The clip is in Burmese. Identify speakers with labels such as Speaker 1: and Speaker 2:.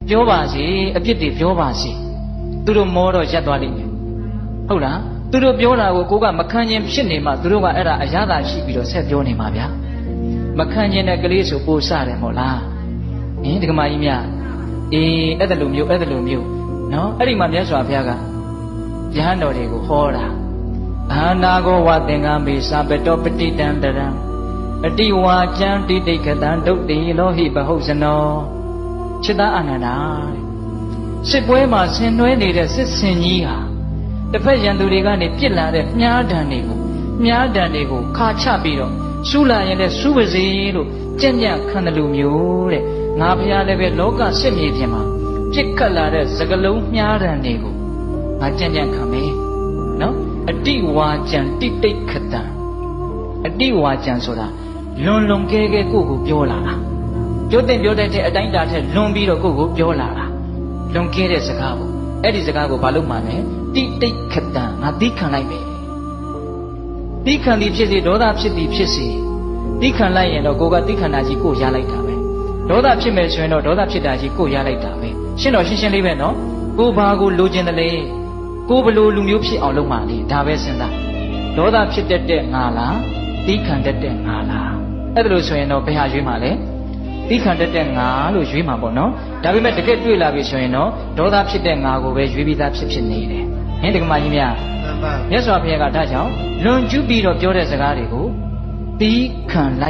Speaker 1: ပြောပါစေအပြစ်တွေပြောပါစေသူတို့မောတော့ရက်သွားလိမ့်မယ်ဟုတ်လားသူတို့ပြောတာကိုကိုကမခံခြင်းဖြစ်နေမှသူတို့ကအဲ့ဒါအရသာရှိပြီးတော့ဆက်ပြောနေမှာဗျာမခံခြင်းတဲ့ကလေးဆိုပို့စတယ်မို့လားဟင်ဒီကမာကြီးများအေးအဲ့ဒါလိုမျိုးနော်အဲ့ဒီမှာမြတ်စွာဘုရားကယဟန်တော်တွေကိုဟောတာအာနာကောဝသင်္ကမေသပတောပတိတံတရံအတိဝါကျံတိတိခတံဒုတ်တိလောဟိပဟုတ်ဇနောจิตအာနန္ဒာစစ်ပွဲမှာဆင်နွှဲနေတဲ့စစ်စင်ကြီးဟာတစ်ဖက်ရန်သူတွေကနေပြစ်လာတဲ့မြားတံတွေကိုခါချပြီးတော့စူးလာရင်လည်းစူးပါစေလို့ကြက်ညံ့ခံတယ်လို့မျိုးတဲ့ငါဘုရားလည်းပဲလောကစစ်မြေပြင်မှာပြစ်ခတ်လာတဲ့စကလုံးမြားတံတွေကိုငါကြက်ညံ့ခံမယ်နော်အတိဝါကျံတိတိခတံအတိဝါကျံဆိုတာလွန်ကဲကိုပြောလာတာပြောတဲ့အတိုင်းတာထက်လွန်ပြီးတော့ကိုပြောလာတာလွန်ကဲတဲ့စကားပေါ့အဲ့ဒီစကားကိုဘာလို့မှလဲတိတိခတံငါသိခံလိုက်မယ်သိခံသည်ဖြစ်စေဒေါသဖြစ်သည်ဖြစ်စေသိခံလိုက်ရင်တော့ကိုကသိခံတာကြီးကိုရလိုက်တာပဲဒေါသဖြစ်မယ်ဆိုရင်တော့ဒေါသဖြစ်တာကြီးကိုရလိုက်တာပဲရှင်းတော့ရှင်းလေးပဲနော်ကိုဘာကိုလိုချင်တယ်လေကိုဘလို့လူမျိုးဖြစ်အောင်လုပ်မှလေဒါပဲစဉ်းစားဒေါသဖြစ်တတ်တဲ့ငါလားသိခံတတ်တဲ့ငါလားအဲ့ဒါလို့ဆိုရင်တော့ဘယ်ဟာရွေးမှလဲသိခံတတ်တဲ့ငါလို့ရွေးမှာပေါ့နော်ဒါပေမဲ့တကယ်တွေ့လာပြီဆိုရင်တော့ဒေါသဖြစ်တဲ့ငါကိုပဲရွေးပြီးသားဖြစ်နေတယ်ဟင်ဒီကမကြီးများမြတ်စွာဘုရားကဒါကြောင့်လွန်ကျူးပြီးတော့ပြောတဲ့စကားတွေကိုသိခံလိုက်